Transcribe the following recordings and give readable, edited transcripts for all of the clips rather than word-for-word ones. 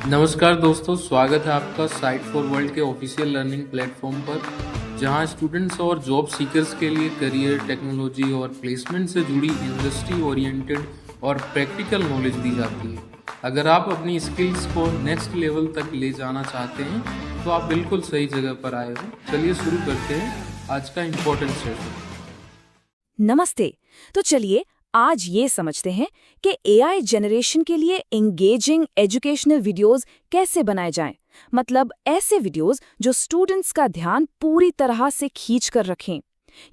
नमस्कार दोस्तों, स्वागत है आपका साइट फॉर वर्ल्ड के ऑफिशियल लर्निंग प्लेटफॉर्म पर, जहां स्टूडेंट्स और जॉब सीकर्स के लिए करियर, टेक्नोलॉजी और प्लेसमेंट से जुड़ी इंडस्ट्री ओरिएंटेड और प्रैक्टिकल नॉलेज दी जाती है। अगर आप अपनी स्किल्स को नेक्स्ट लेवल तक ले जाना चाहते हैं तो आप बिल्कुल सही जगह पर आए हो। चलिए शुरू करते हैं आज का इम्पोर्टेंट सेशन। नमस्ते। तो चलिए आज ये समझते हैं कि एआई जनरेशन के लिए एंगेजिंग एजुकेशनल वीडियोस कैसे बनाए जाएं। मतलब ऐसे वीडियोस जो स्टूडेंट्स का ध्यान पूरी तरह से खींच कर रखें।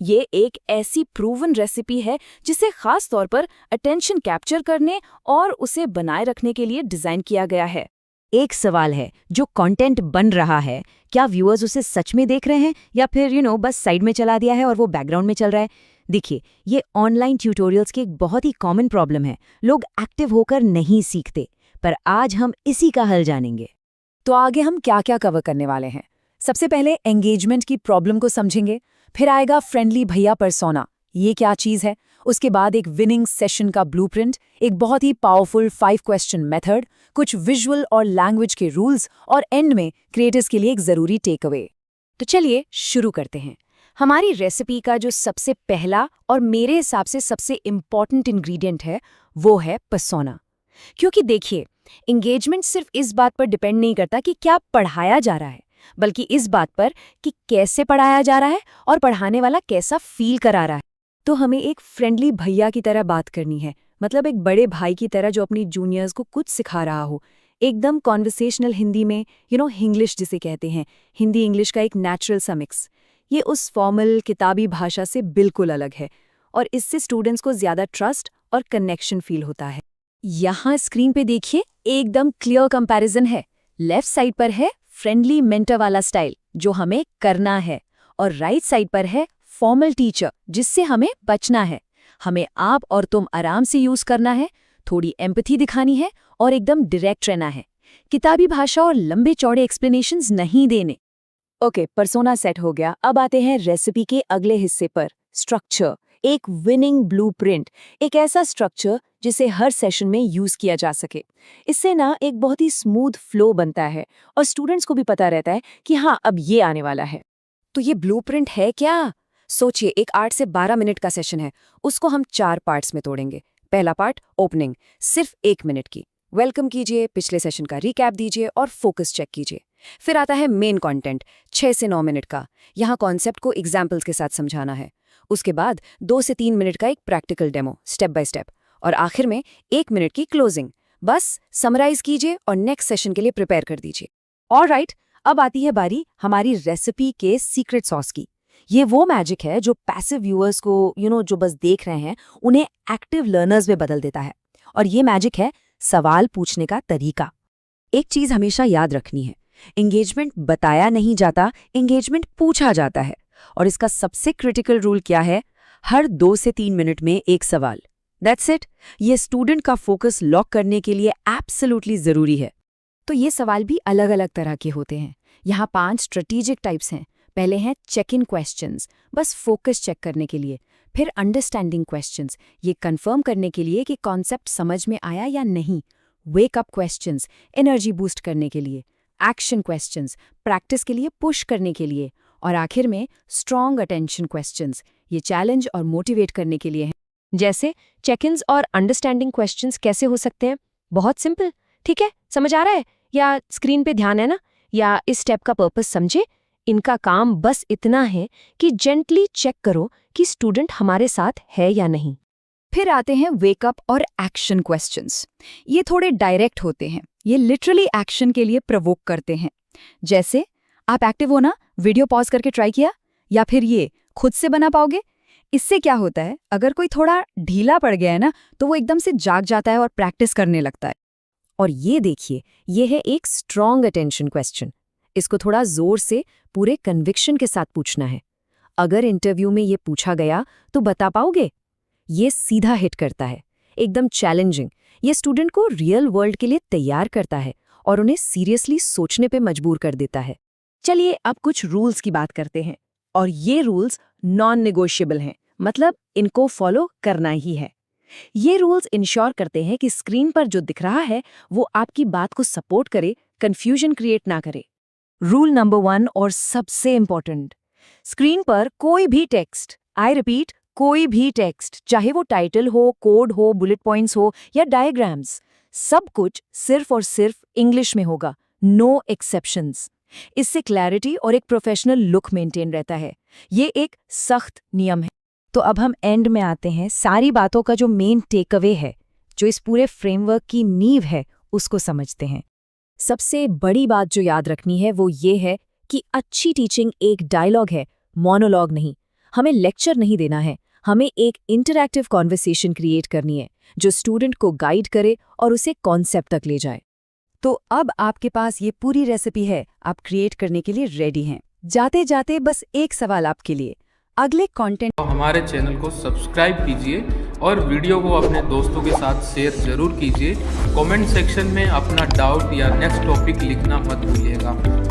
ये एक ऐसी प्रूवन रेसिपी है जिसे खास तौर पर अटेंशन कैप्चर करने और उसे बनाए रखने के लिए डिजाइन किया गया है। एक सवाल है, जो कंटेंट बन रहा है, क्या व्यूअर्स उसे सच में देख रहे हैं या फिर बस साइड में चला दिया है और वो बैकग्राउंड में चल रहा है। देखिए, ये ऑनलाइन ट्यूटोरियल्स की एक बहुत ही कॉमन प्रॉब्लम है। लोग एक्टिव होकर नहीं सीखते, पर आज हम इसी का हल जानेंगे। तो आगे हम क्या क्या कवर करने वाले हैं। सबसे पहले एंगेजमेंट की प्रॉब्लम को समझेंगे, फिर आएगा फ्रेंडली भैया पर्सोना, ये क्या चीज़ है। उसके बाद एक विनिंग सेशन का ब्लूप्रिंट, एक बहुत ही पावरफुल 5 क्वेश्चन मेथड, कुछ विजुअल और लैंग्वेज के रूल्स और एंड में क्रिएटर्स के लिए एक ज़रूरी टेक अवे। तो चलिए शुरू करते हैं। हमारी रेसिपी का जो सबसे पहला और मेरे हिसाब से सबसे इम्पॉर्टेंट इंग्रेडिएंट है वो है पर्सोना। क्योंकि देखिए, एंगेजमेंट सिर्फ इस बात पर डिपेंड नहीं करता कि क्या पढ़ाया जा रहा है, बल्कि इस बात पर कि कैसे पढ़ाया जा रहा है और पढ़ाने वाला कैसा फील करा रहा है। तो हमें एक फ्रेंडली भैया की तरह बात करनी है, मतलब एक बड़े भाई की तरह जो अपनी जूनियर्स को कुछ सिखा रहा हो, एकदम कॉन्वर्सेशनल हिंदी में, हिंग्लिश जिसे कहते हैं, हिंदी इंग्लिश का एक नेचुरल सा मिक्स। ये उस फॉर्मल किताबी भाषा से बिल्कुल अलग है और इससे स्टूडेंट्स को ज़्यादा ट्रस्ट और कनेक्शन फील होता है। यहाँ स्क्रीन पे देखिए, एकदम क्लियर कंपैरिजन है। लेफ्ट साइड पर है फ्रेंडली मेंटर वाला स्टाइल जो हमें करना है, और राइट साइड पर है फॉर्मल टीचर जिससे हमें बचना है। हमें आप और तुम आराम से यूज करना है, थोड़ी एम्पैथी दिखानी है और एकदम डायरेक्ट रहना है। किताबी भाषा और लंबे चौड़े एक्सप्लेनेशंस नहीं देने। ओके, पर्सोना सेट हो गया। अब आते हैं रेसिपी के अगले हिस्से पर, स्ट्रक्चर। एक विनिंग ब्लूप्रिंट, एक ऐसा स्ट्रक्चर जिसे हर सेशन में यूज किया जा सके। इससे ना एक बहुत ही स्मूथ फ्लो बनता है और स्टूडेंट्स को भी पता रहता है कि हाँ, अब ये आने वाला है। तो ये ब्लूप्रिंट है क्या? सोचिए, एक 8 से 12 मिनट का सेशन है, उसको हम 4 पार्ट्स में तोड़ेंगे। पहला पार्ट ओपनिंग, सिर्फ 1 मिनट की। वेलकम कीजिए, पिछले सेशन का रिकैप दीजिए और फोकस चेक कीजिए। फिर आता है मेन कंटेंट, 6 से 9 मिनट का। यहाँ कॉन्सेप्ट को एग्जाम्पल्स के साथ समझाना है। उसके बाद 2 से 3 मिनट का एक practical demo, step by step. और आखिर में 1 मिनट की क्लोजिंग। बस समराइज कीजिए और नेक्स्ट सेशन के लिए प्रिपेयर कर दीजिए। ऑलराइट, अब आती है बारी हमारी रेसिपी के सीक्रेट सॉस की। ये वो मैजिक है जो पैसिव व्यूअर्स को जो बस देख रहे हैं, उन्हें एक्टिव लर्नर्स में बदल देता है। और ये मैजिक है सवाल पूछने का तरीका। एक चीज हमेशा याद रखनी है, एंगेजमेंट बताया नहीं जाता, एंगेजमेंट पूछा जाता है। और इसका सबसे क्रिटिकल रूल क्या है? हर 2 से 3 मिनट में एक सवाल। That's it. ये स्टूडेंट का फोकस लॉक करने के लिए एब्सोल्युटली जरूरी है। तो ये सवाल भी अलग अलग तरह के होते हैं। यहाँ 5 स्ट्रेटेजिक टाइप्स हैं। पहले हैं चेक इन क्वेश्चंस, बस फोकस चेक करने के लिए। फिर अंडरस्टैंडिंग क्वेश्चंस, ये कंफर्म करने के लिए कि कॉन्सेप्ट समझ में आया या नहीं। Wake up questions, energy boost करने के लिए। एक्शन क्वेश्चंस, प्रैक्टिस के लिए पुश करने के लिए। और आखिर में स्ट्रॉन्ग अटेंशन क्वेश्चंस, ये चैलेंज और मोटिवेट करने के लिए हैं। जैसे चेक-इन्स और अंडरस्टैंडिंग क्वेश्चंस कैसे हो सकते हैं? बहुत सिंपल। ठीक है, समझ आ रहा है? या स्क्रीन पे ध्यान है ना? या इस स्टेप का पर्पस समझे? इनका काम बस इतना है कि जेंटली चेक करो कि स्टूडेंट हमारे साथ है या नहीं। फिर आते हैं वेकअप और एक्शन क्वेश्चंस। ये थोड़े डायरेक्ट होते हैं, ये लिटरली एक्शन के लिए प्रवोक करते हैं। जैसे, आप एक्टिव हो ना? वीडियो पॉज करके ट्राई किया? या फिर ये खुद से बना पाओगे? इससे क्या होता है, अगर कोई थोड़ा ढीला पड़ गया है ना, तो वो एकदम से जाग जाता है और प्रैक्टिस करने लगता है। और ये देखिए, ये है एक स्ट्रॉन्ग अटेंशन क्वेश्चन। इसको थोड़ा जोर से, पूरे कन्विक्शन के साथ पूछना है। अगर इंटरव्यू में ये पूछा गया तो बता पाओगे? ये सीधा हिट करता है, एकदम चैलेंजिंग। ये स्टूडेंट को रियल वर्ल्ड के लिए तैयार करता है और उन्हें सीरियसली सोचने पे मजबूर कर देता है। चलिए अब कुछ रूल्स की बात करते हैं, और ये रूल्स नॉन नेगोशिएबल हैं, मतलब इनको फॉलो करना ही है। ये रूल्स इंश्योर करते हैं कि स्क्रीन पर जो दिख रहा है वो आपकी बात को सपोर्ट करे, कंफ्यूजन क्रिएट ना करे। रूल नंबर 1 और सबसे इम्पोर्टेंट, स्क्रीन पर कोई भी टेक्स्ट, आई रिपीट कोई भी टेक्स्ट, चाहे वो टाइटल हो, कोड हो, बुलेट पॉइंट्स हो या डायग्राम्स, सब कुछ सिर्फ और सिर्फ इंग्लिश में होगा, नो एक्सेप्शंस। इससे क्लैरिटी और एक प्रोफेशनल लुक मेंटेन रहता है। ये एक सख्त नियम है। तो अब हम एंड में आते हैं, सारी बातों का जो मेन टेक अवे है, जो इस पूरे फ्रेमवर्क की नींव है, उसको समझते हैं। सबसे बड़ी बात जो याद रखनी है वो ये है कि अच्छी टीचिंग एक डायलॉग है, मोनोलॉग नहीं। हमें लेक्चर नहीं देना है, हमें एक इंटरैक्टिव कॉन्वर्सेशन क्रिएट करनी है जो स्टूडेंट को गाइड करे और उसे कॉन्सेप्ट तक ले जाए। तो अब आपके पास ये पूरी रेसिपी है, आप क्रिएट करने के लिए रेडी हैं। जाते जाते बस एक सवाल आपके लिए, अगले कंटेंट तो हमारे चैनल को सब्सक्राइब कीजिए और वीडियो को अपने दोस्तों के साथ शेयर जरूर कीजिए। कमेंट सेक्शन में अपना डाउट या नेक्स्ट टॉपिक लिखना मत भूलिएगा।